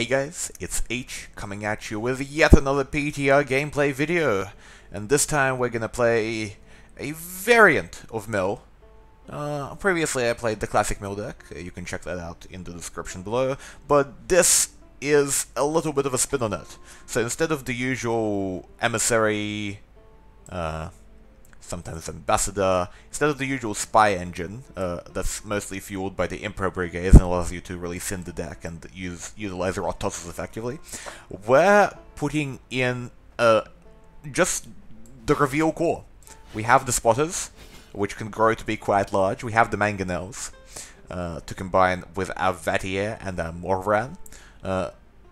Hey guys, it's Aych coming at you with yet another PTR gameplay video, and this time we're gonna play a variant of Mill. Previously I played the classic Mill deck, you can check that out in the description below, but this is a little bit of a spin on it. So instead of the usual emissary, sometimes ambassador, instead of the usual spy engine that's mostly fueled by the Impro Brigades and allows you to really thin the deck and utilize your tosses effectively, we're putting in just the reveal core. We have the spotters, which can grow to be quite large. We have the mangonels to combine with our Vatier and our Morvran.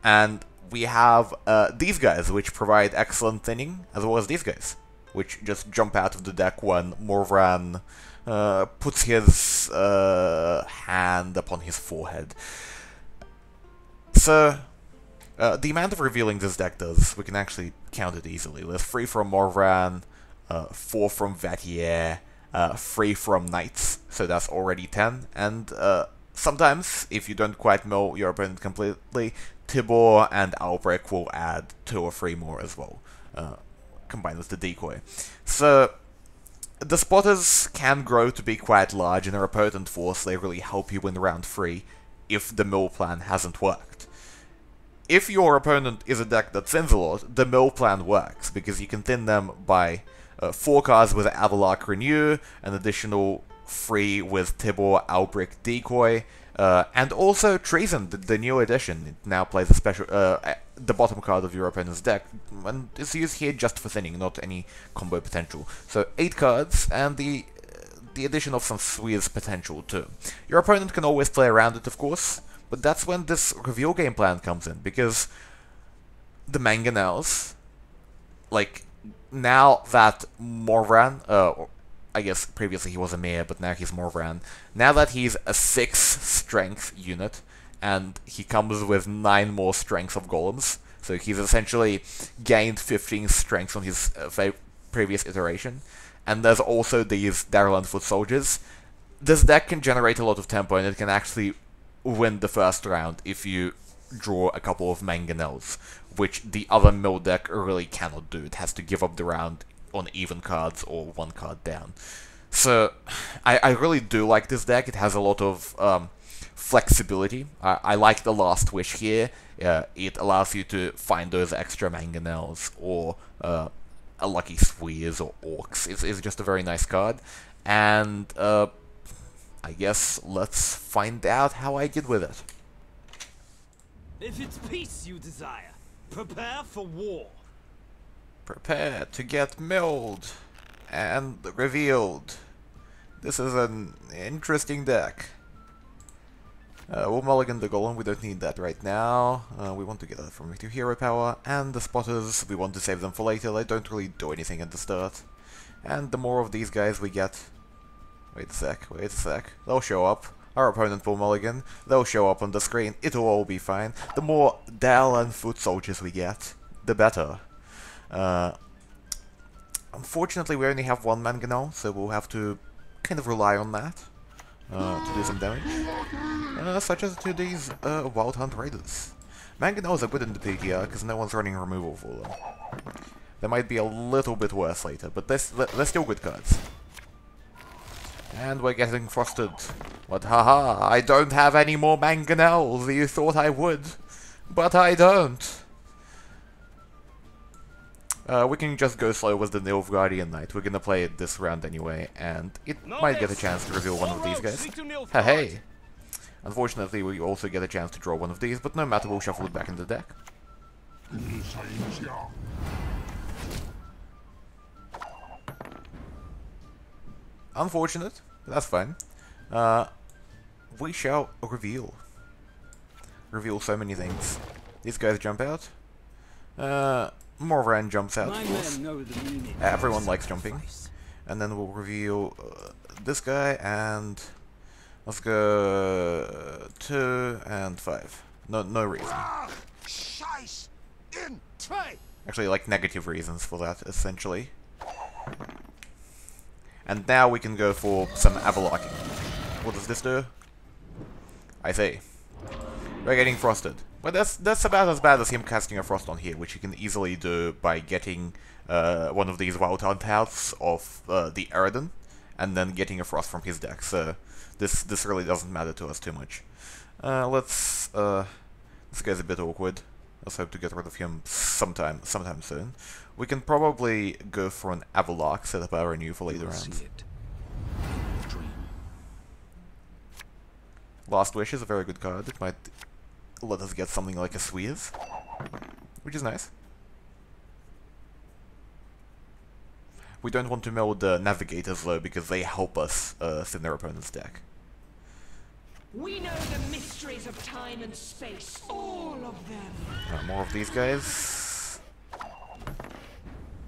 And we have these guys, which provide excellent thinning, as well as these guys, which just jump out of the deck when Morvran puts his hand upon his forehead. So, the amount of revealing this deck does, we can actually count it easily. There's 3 from Morvran, 4 from Vatier, 3 from Knights, so that's already 10, and sometimes, if you don't quite mill your opponent completely, Tibor and Albrecht will add 2 or 3 more as well, combined with the decoy. So, the spotters can grow to be quite large in a potent force. They really help you win round 3 if the mill plan hasn't worked. If your opponent is a deck that thins a lot, the mill plan works, because you can thin them by 4 cards with Avalark Renew, an additional 3 with Tibor, Albrecht, Decoy, and also Treason, the new edition. It now plays a special, the bottom card of your opponent's deck, and it's used here just for thinning, not any combo potential. So 8 cards, and the addition of some Swears potential too. Your opponent can always play around it, of course, but that's when this reveal game plan comes in, because the mangonels, like, now that Morvran, I guess previously he was a Mayor, but now he's Morvran. Now that he's a 6 strength unit, and he comes with 9 more strength of golems, so he's essentially gained 15 strength on his previous iteration. And there's also these Darrell foot soldiers. This deck can generate a lot of tempo, and it can actually win the first round if you draw a couple of mangonels, which the other mill deck really cannot do. It has to give up the round on even cards or 1 card down. So, I really do like this deck. It has a lot of flexibility. I like the Last Wish here. It allows you to find those extra mangonels or a Lucky Swears or Orcs. It's just a very nice card. And I guess let's find out how I get with it. If it's peace you desire, prepare for war. Prepare to get milled and revealed. This is an interesting deck. We'll mulligan the Golem, we don't need that right now. We want to get that from to hero power, and the spotters, we want to save them for later. They don't really do anything at the start. And the more of these guys we get... Wait a sec. They'll show up. Our opponent will mulligan. They'll show up on the screen. It'll all be fine. The more Dal and foot soldiers we get, the better. Unfortunately, we only have 1 mangonel, so we'll have to kind of rely on that to do some damage, such as to these Wild Hunt Raiders. Mangonels are good in the PTR because no one's running removal for them. They might be a little bit worse later, but they're still good cards. And we're getting frosted. But haha, I don't have any more mangonels. You thought I would, but I don't. We can just go slow with the Nilfgaardian Knight. We're gonna play it this round anyway, and it might get a chance to reveal one of these guys. Hey! Unfortunately, we also get a chance to draw one of these, but no matter, we'll shuffle it back in the deck. Unfortunate, that's fine. We shall reveal. Reveal so many things. These guys jump out. Morvran jumps out, of course. Everyone likes jumping. And then we'll reveal this guy, and let's go 2 and 5. No reason. Actually, like negative reasons for that, essentially. And now we can go for some Avalarking. What does this do? I see. We're getting frosted. But that's about as bad as him casting a Frost on here, which you can easily do by getting one of these Wild Hunt outs of the Eridan, and then getting a Frost from his deck. So this really doesn't matter to us too much. This guy's a bit awkward. Let's hope to get rid of him sometime soon. We can probably go for an Avalok, set up our renew for later rounds. Last Wish is a very good card. It might let us get something like a Sweez, which is nice. We don't want to mill the Navigators though, because they help us thin their opponent's deck. We know the mysteries of time and space, all of them. More of these guys.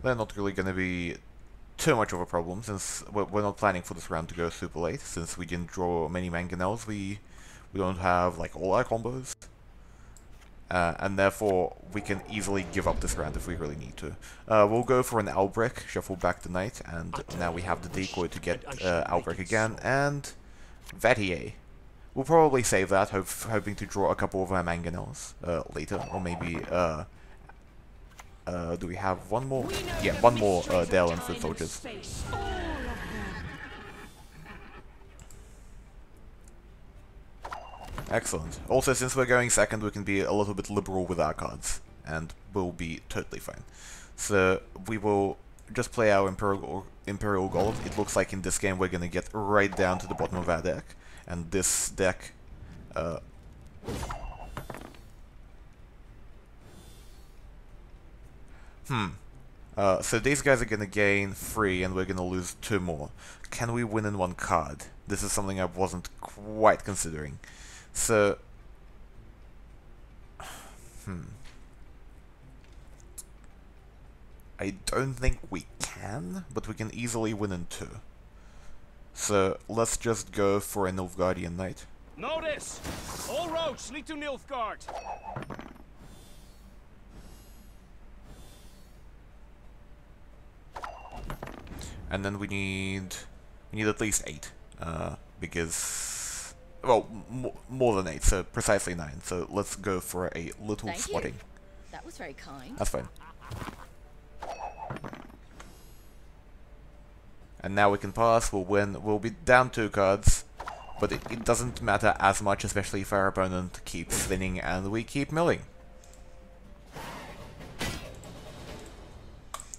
They're not really going to be too much of a problem, since we're not planning for this round to go super late, since we didn't draw many mangonels. We don't have like all our combos, and therefore we can easily give up this round if we really need to. We'll go for an Albrecht, shuffle back the knight, and now we have the decoy to get Albrecht again, and Vatier. We'll probably save that, hoping to draw a couple of our mangonels later, or maybe do we have one more? Yeah, one more Dale and Foot Soldiers. Excellent. Also, since we're going second, we can be a little bit liberal with our cards, and we'll be totally fine. So we will just play our Imperial Golem. It looks like in this game we're gonna get right down to the bottom of our deck, and this deck. So these guys are gonna gain 3 and we're gonna lose 2 more. Can we win in 1 card? This is something I wasn't quite considering. So... I don't think we can, but we can easily win in 2. So let's just go for a Nilfgaardian Knight. Notice! All roads lead to Nilfgaard. And then we need at least 8, because, well, more than 8, so precisely 9. So let's go for a little swatting. That was very kind. That's fine. And now we can pass, we'll win, we'll be down 2 cards, but it doesn't matter as much, especially if our opponent keeps thinning and we keep milling.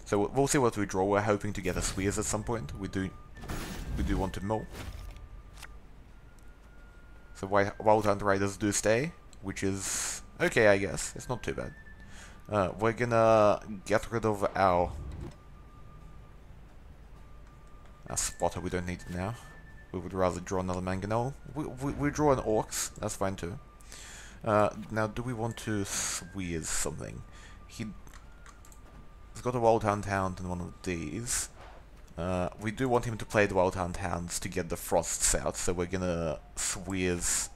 So we'll see what we draw. We're hoping to get a Sweez at some point. We do want to mill. So Wild Hunt Riders do stay, which is okay, I guess. It's not too bad. We're gonna get rid of our Spotter. We don't need it now. We would rather draw another Mangonel. We draw an Orcs. That's fine too. Now, do we want to Sweez something? He's got a Wild Hunt Hound in one of these. We do want him to play the Wild Hunt Hounds to get the Frosts out, so we're gonna Sweez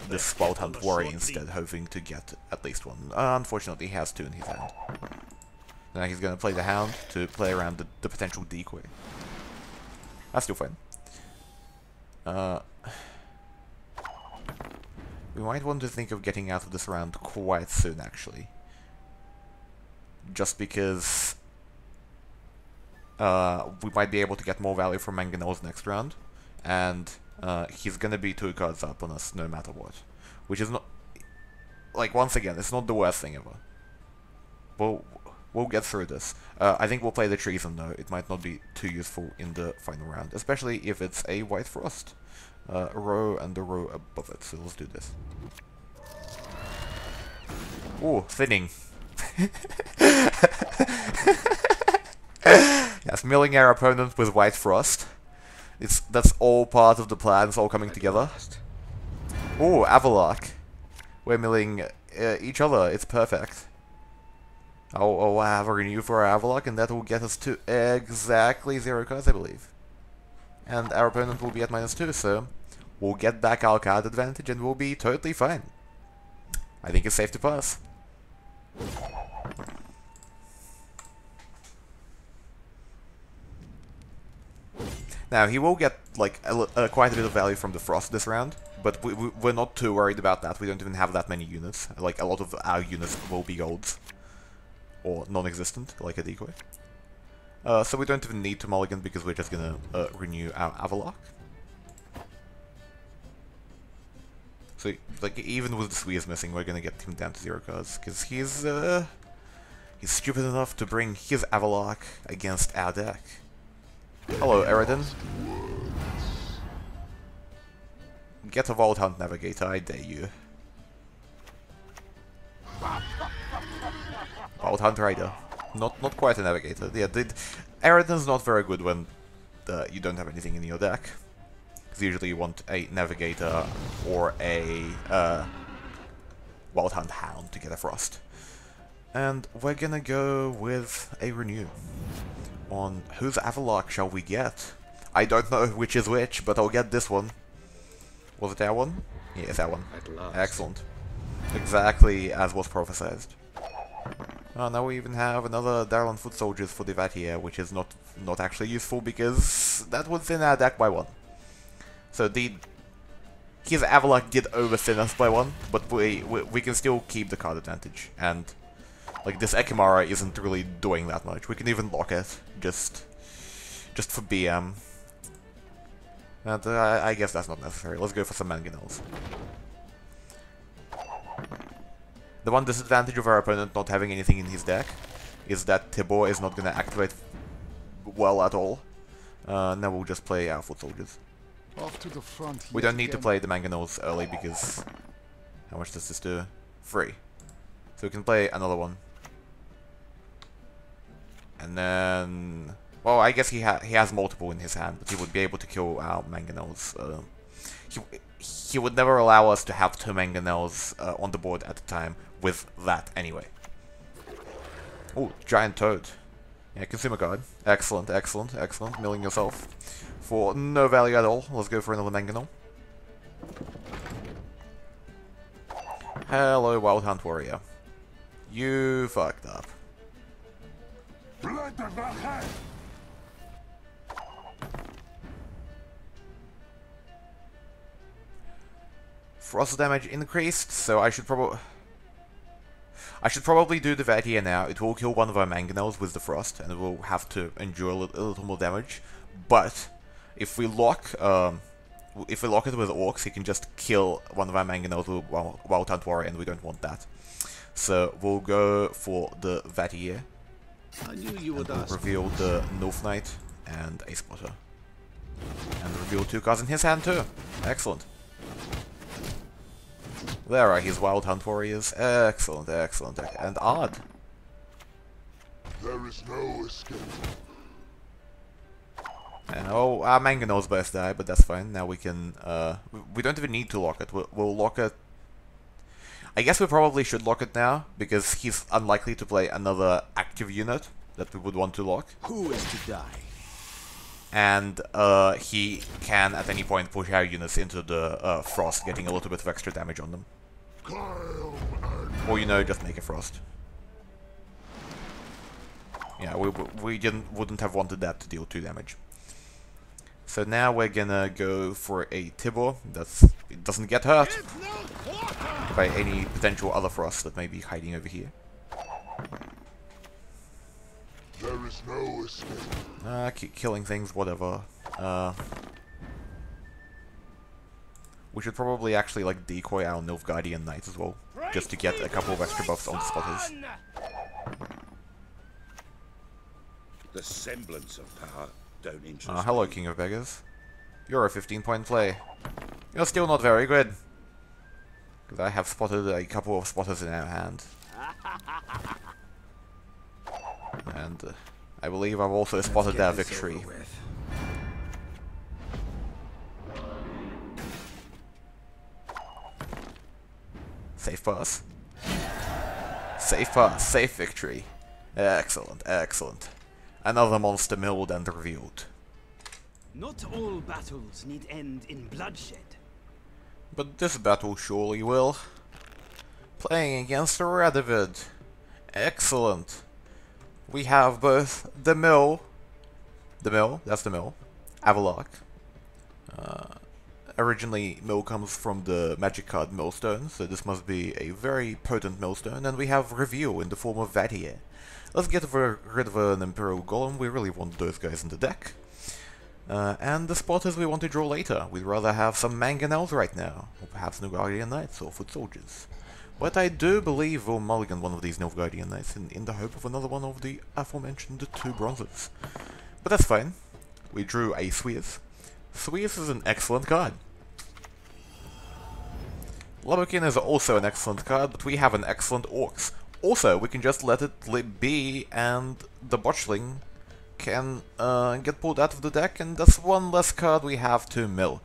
this Wild Hunt Warrior instead, hoping to get at least 1. Unfortunately, he has 2 in his hand. Now he's gonna play the Hound to play around the potential decoy. That's still fine. We might want to think of getting out of this round quite soon, actually. Just because we might be able to get more value from Mangonels next round, and he's gonna be 2 cards up on us no matter what. Which is not... Like, once again, it's not the worst thing ever. We'll get through this. I think we'll play the Treason though. It might not be too useful in the final round, especially if it's a White Frost. A row and a row above it, so let's do this. Ooh, thinning. Yes, milling our opponent with White Frost. That's all part of the plan, it's all coming together. Ooh, Avalok. We're milling each other, it's perfect. I'll have a renew for our Avalok, and that will get us to exactly 0 cards, I believe. And our opponent will be at -2, so we'll get back our card advantage and we'll be totally fine. I think it's safe to pass. Now, he will get, like, quite a bit of value from the Frost this round, but we're not too worried about that. We don't even have that many units. Like, a lot of our units will be golds. Or non-existent, like a decoy. So we don't even need to mulligan because we're just gonna renew our Avalok. So, like, even with the Swears missing, we're gonna get him down to 0 cards, because he's stupid enough to bring his Avalok against our deck. Hello, Eridan. Get a Vault Hunt Navigator, I dare you. Vault Hunt Rider. Not quite a Navigator. Yeah, Eridan's not very good when you don't have anything in your deck. Because usually you want a Navigator or a Vault Hunt Hound to get a Frost. And we're gonna go with a Renew. On whose Avalok shall we get? I don't know which is which, but I'll get this one. Was it that one? Yes, that one. Excellent. Exactly as was prophesized. Oh, now we even have another Darlan Foot Soldiers for the Vatier, which is not actually useful because that was in our deck by 1. So his Avalok did overthin us by 1, but we can still keep the card advantage. And like this Ekimara isn't really doing that much. We can even lock it just for BM. And I guess that's not necessary. Let's go for some Mangonels. The one disadvantage of our opponent not having anything in his deck is that Tibor is not going to activate well at all. Now we'll just play our Foot Soldiers. Off to the front. We don't need to play the Mangonels early because how much does this do? 3. So we can play another one. And then, well, I guess he has multiple in his hand, but he would be able to kill our Mangonels. He would never allow us to have 2 Mangonels on the board at a time with that anyway. Oh, Giant Toad. Yeah, Consumer Guard. Excellent, excellent, excellent. Milling yourself for no value at all. Let's go for another Mangonel. Hello, Wild Hunt Warrior. You fucked up. Blood of the hand. Frost damage increased, so I should probably do the Vatier now. It will kill one of our Mangonels with the Frost, and we'll have to endure a little more damage. But if we lock it with Orcs, he can just kill one of our Mangonels with Wild Hunt Warrior, and we don't want that. So we'll go for the Vatier. I knew you would ask. Reveal the Nilf Knight and a Spotter. And reveal 2 cards in his hand too. Excellent. There are his Wild Hunt Warriors. Excellent, excellent. And odd. There is no escape. And, oh, our Mangonel's best die, but that's fine. Now we can, we don't even need to lock it. We'll lock it. I guess we probably should lock it now, because he's unlikely to play another active unit that we would want to lock. Who is to die? And he can at any point push our units into the Frost, getting a little bit of extra damage on them. Or, you know, just make a Frost. Yeah, we wouldn't have wanted that to deal 2 damage. So now we're gonna go for a Tibor. It doesn't get hurt by any potential other Frost that may be hiding over here. There is no escape. Keep killing things, whatever. We should probably actually like decoy our Nilfgaardian Knight as well, just to get a couple of extra buffs on the spotters. The semblance of power don't interest Hello, me. King of Beggars. You're a 15-point play. You're still not very good. Because I have spotted a couple of spotters in our hand. And I believe I've also spotted their victory. Safe pass. Safe pass. Safe victory. Excellent, excellent. Another monster milled and revealed. Not all battles need end in bloodshed. But this battle surely will. Playing against a Radovid. Excellent. We have both the mill, that's the mill, Avalok. Originally, Mill comes from the magic card Millstone, so this must be a very potent Millstone, and we have Reveal in the form of Vatier. Let's get rid of an Imperial Golem, we really want those guys in the deck. And the spotters we want to draw later. We'd rather have some Mangonels right now, or perhaps Nilfgaardian Knights or Foot Soldiers. But I do believe we'll mulligan one of these Nilfgaardian Knights in the hope of another one of the aforementioned 2 bronzes. But that's fine. We drew a Sweers. Sweers is an excellent card. Lubbokin is also an excellent card, but we have an excellent Orcs. Also, we can just let it be, and the Botchling can get pulled out of the deck, and that's one less card we have to mill.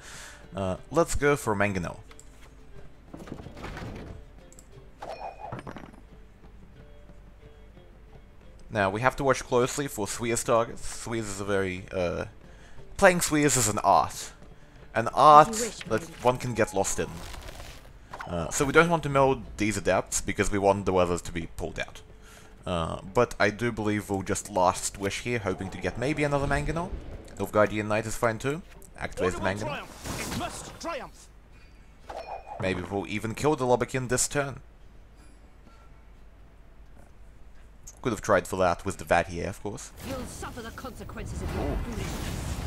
Let's go for Mangonel. Now, we have to watch closely for Sweers targets. Sweers is a very... playing Sweers is an art. An art that one can get lost in. So we don't want to mill these adepts, because we want the others to be pulled out. But I do believe we'll just last wish here, hoping to get maybe another Mangonel. Nilfgaardian Knight is fine too. Activate the Mangonel. Maybe we'll even kill the Lubbokin this turn. Could have tried for that with the Vatier, of course. You'll suffer the consequences of your foolishness.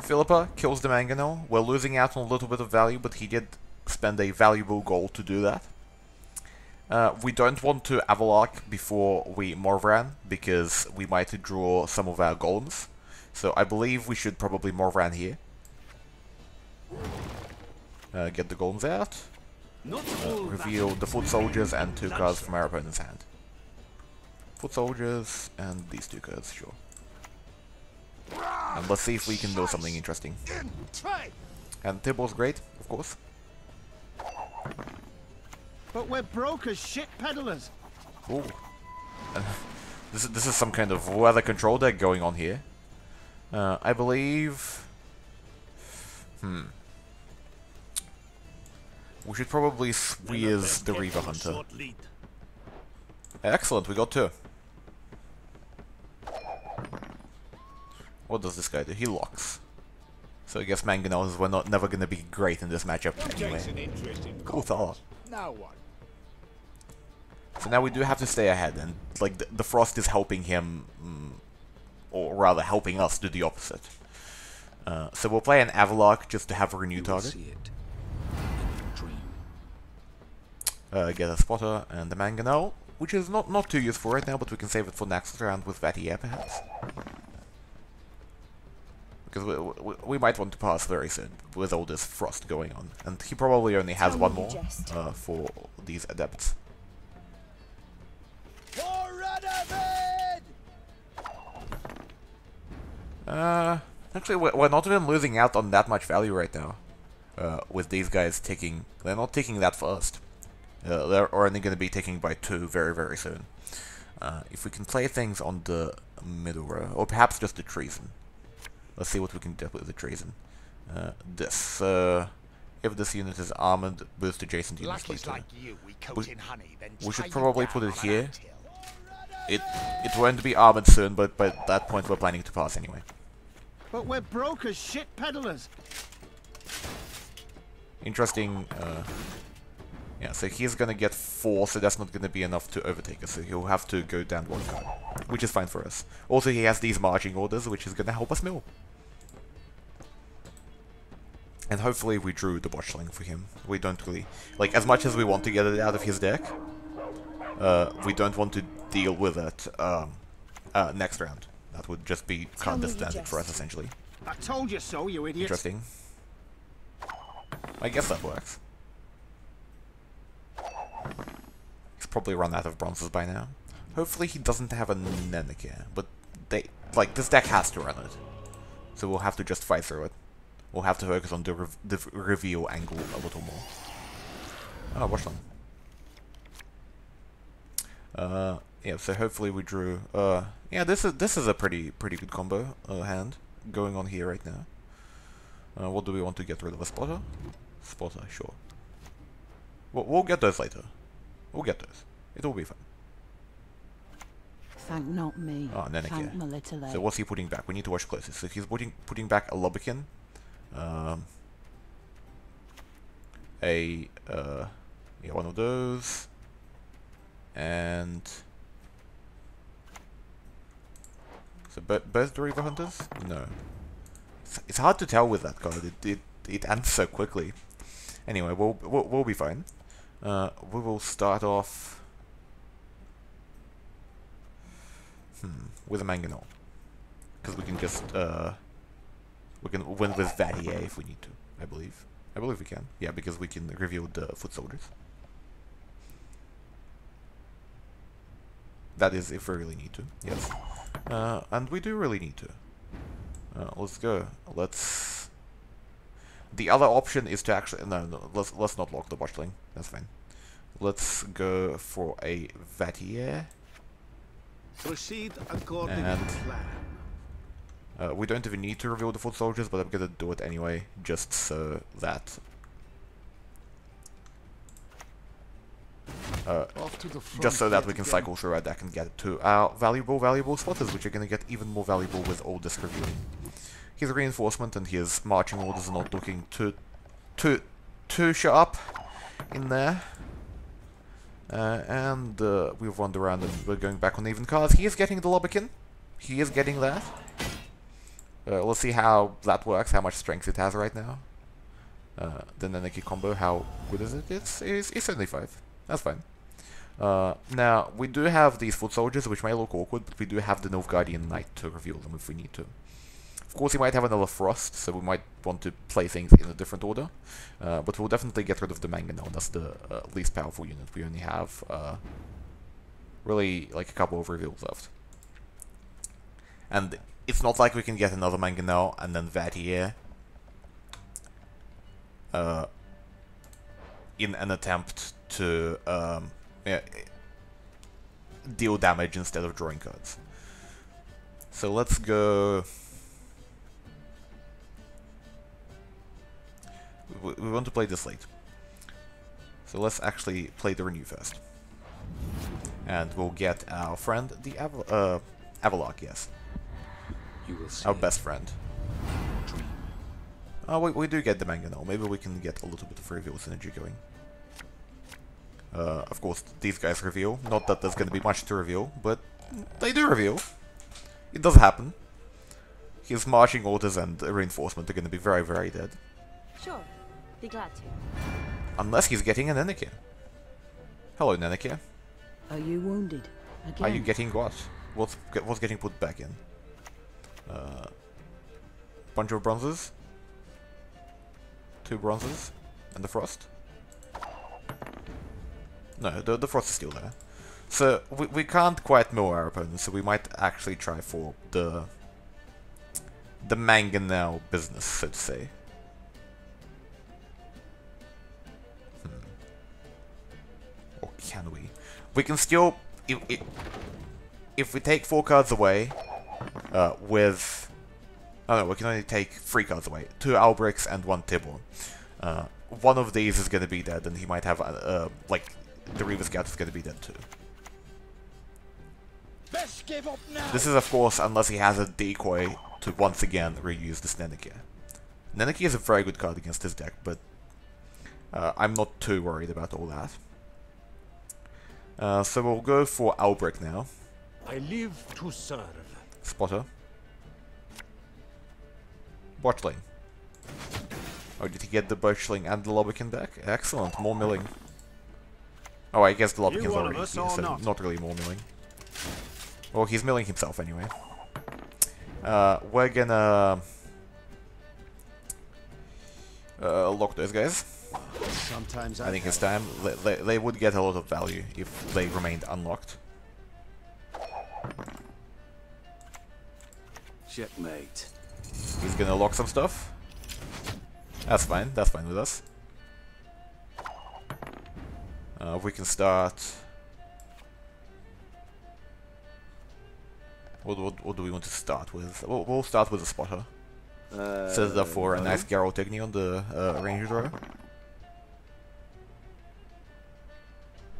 Philippa kills the Mangonel. We're losing out on a little bit of value, but he did spend a valuable gold to do that. We don't want to Avalok before we Morvran, because we might draw some of our golems. So I believe we should probably Morvran here. Get the golems out. Reveal the Foot Soldiers and 2 cards from our opponent's hand. Foot Soldiers and these 2 cards, sure. And let's see if we can do something interesting. And Tibble's great, of course. But we're broke as shit peddlers. Ooh. This is some kind of weather control deck going on here. I believe... We should probably Sweers the Reaver Hunter. Excellent, we got 2. What does this guy do? He locks. So I guess Mangonels were never gonna be great in this matchup anyway. Cool thought. Now what? So now we do have to stay ahead, and like the Frost is helping him, or rather helping us do the opposite. So we'll play an Avalok just to have a renew target. Get a Spotter and the Mangonel, which is not too useful right now, but we can save it for next round with Vatier perhaps. Because we might want to pass very soon with all this Frost going on, and he probably only has one more for these adepts. Actually, we're not even losing out on that much value right now. With these guys ticking, they're not ticking that fast. They're only going to be ticking by 2 very, very soon. If we can play things on the middle row, or perhaps just the Treason. Let's see what we can do with the Treason. This. If this unit is armored, boost adjacent units by 2. We should probably put it here. It won't be armored soon, but by that point we're planning to pass anyway. But we're broke as shit peddlers. Interesting. Yeah, so he's gonna get 4, so that's not gonna be enough to overtake us, so he'll have to go down 1 card, which is fine for us. Also, he has these marching orders, which is gonna help us mill. And hopefully we drew the Botchling for him. We don't really... Like, as much as we want to get it out of his deck, we don't want to deal with it next round. That would just be card disadvantage for us, essentially. I told you so, you idiot. Interesting. I guess that works. He's probably run out of bronzes by now. Hopefully he doesn't have a Nenekir, but this deck has to run it. So we'll have to just fight through it. We'll have to focus on the reveal angle a little more. Oh, watch them. Yeah, so hopefully we drew... yeah, this is a pretty good combo hand going on here right now. What do we want to get rid of? A Spotter? Spotter, sure. We'll get those later. We'll get those. It will be fun. Thank not me. Oh, Neneke. Thank my little So what's he putting back? We need to watch closely. So he's putting back a Lubbocken. Yeah, one of those. And... So both the Reaver Hunters? No. It's hard to tell with that card. It ends so quickly. Anyway, we'll be fine. We will start off with a Mangonel, because we can just we can win with Vatier if we need to. I believe we can. Yeah, because we can reveal the foot soldiers. That is, if we really need to. Yes, and we do really need to. Let's go. Let's. The other option is to actually no. Let's not lock the botchling. That's fine. Let's go for a Vatier. Proceed according And to plan. we don't even need to reveal the foot soldiers, but I'm gonna do it anyway, just so that Off to the front just so that we yet can again. cycle through our deck and get to our valuable spotters, which are gonna get even more valuable with all this revealing. His reinforcement and his marching orders are not looking too sharp in there. And we've wandered around and we're going back on even cards. He is getting the Lubbocken. He is getting that. Let's see how that works, how much strength it has right now. The Neneke combo, how good is it? It's 75. That's fine. Now, we do have these foot soldiers, which may look awkward, but we do have the Nilfgaardian Knight to reveal them if we need to. Of course, he might have another Frost, so we might want to play things in a different order. But we'll definitely get rid of the Mangonel. That's the least powerful unit. We only have really like a couple of reveals left. And it's not like we can get another Mangonel and then Vatier in an attempt to deal damage instead of drawing cards. So let's go. We want to play this late. So let's actually play the Renew first. And we'll get our friend, the Avalok, yes. You will see. Our best friend. Oh, we do get the Mangonel. Maybe we can get a little bit of reveal synergy going. Of course, these guys reveal. Not that there's going to be much to reveal, but they do reveal. It does happen. His marching orders and reinforcement are going to be very, very dead. Sure, be glad to. Unless he's getting an Neneke. Hello, Neneke. Are you wounded? Again? Are you getting what? What's getting put back in? Bunch of bronzes? 2 bronzes? And the Frost? No, the Frost is still there. So, we can't quite mill our opponents, so we might actually try for the Mangonel business, so to say. Or can we? We can still... If we take 4 cards away, with... Oh no, we can only take 3 cards away. 2 Albricks and 1 Tibor. One of these is gonna be dead, and he might have, like, the Reaver Scout is gonna be dead too. Best give up now. This is, of course, unless he has a decoy to once again reuse this Neneke. Neneke is a very good card against this deck, but I'm not too worried about all that. So we'll go for Albrick now. I live to serve. Spotter. Botchling. Oh, did he get the Botchling and the Lubbocken back? Excellent, more milling. Oh, I guess the Lubbock's one of already us here, or so not? not really more milling. Well, he's milling himself anyway. We're gonna lock those guys. Sometimes I think it's time. They would get a lot of value if they remained unlocked. Checkmate. He's gonna lock some stuff. That's fine with us. We can start... What do we want to start with? We'll start with a spotter. Set it up for a nice Geralt Igni on the Ranger draw.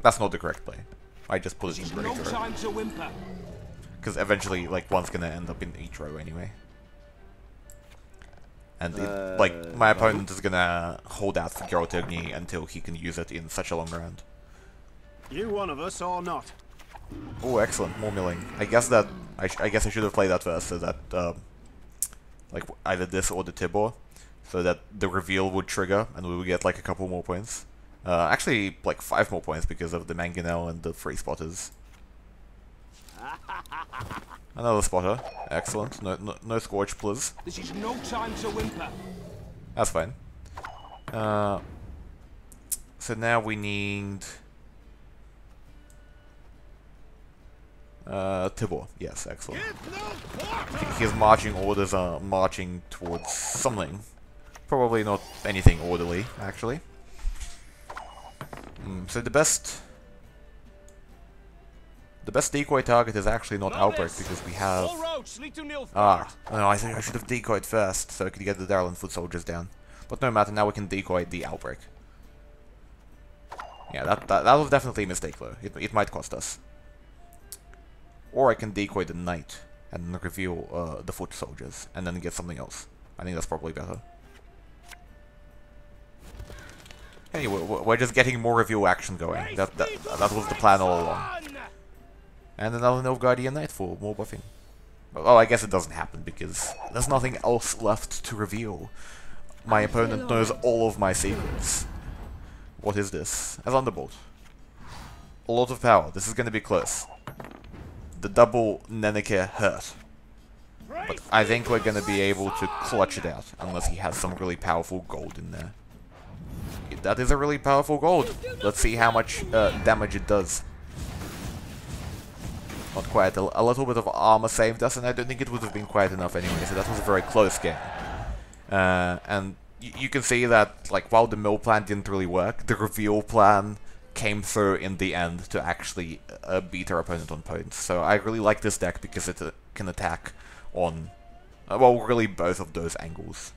That's not the correct play. I just put it in the No Ranger. time to whimper. because eventually, like, one's gonna end up in each row anyway. And, like, my opponent is gonna hold out for Geraltigni until he can use it in such a long round. You one of us or not? Oh, excellent. More milling. I guess that... I guess I should have played that first, so that, like, either this or the Tibor, so that the reveal would trigger, and we would get, like, a couple more points. Actually, like, 5 more points because of the Mangonel and the 3 spotters. Another spotter. Excellent. No Scorch, please. This is no time to whimper. That's fine. So now we need... Tibor. Yes, excellent. His marching orders are marching towards something. Probably not anything orderly, actually. So the best decoy target is actually not Outbreak, because we have... no, I think I should have decoyed first, so I could get the Darlin foot soldiers down. But no matter, now we can decoy the Outbreak. Yeah, that was definitely a mistake, though. It might cost us. Or I can decoy the Knight, and then reveal the foot soldiers, and then get something else. I think that's probably better. Anyway, we're just getting more reveal action going. That was the plan all along. And another Nilfgaardian Knight for more buffing. Well, I guess it doesn't happen because there's nothing else left to reveal. My opponent knows all of my secrets. What is this? A Thunderbolt. A lot of power. This is going to be close. The double Nenike hurt. But I think we're going to be able to clutch it out, unless he has some really powerful gold in there. That is a really powerful gold. Let's see how much damage it does. Not quite. A little bit of armor saved us, and I don't think it would have been quite enough anyway, so that was a very close game. And you can see that, like, while the mill plan didn't really work, the reveal plan came through in the end to actually beat our opponent on points. So I really like this deck because it can attack on, well, really both of those angles.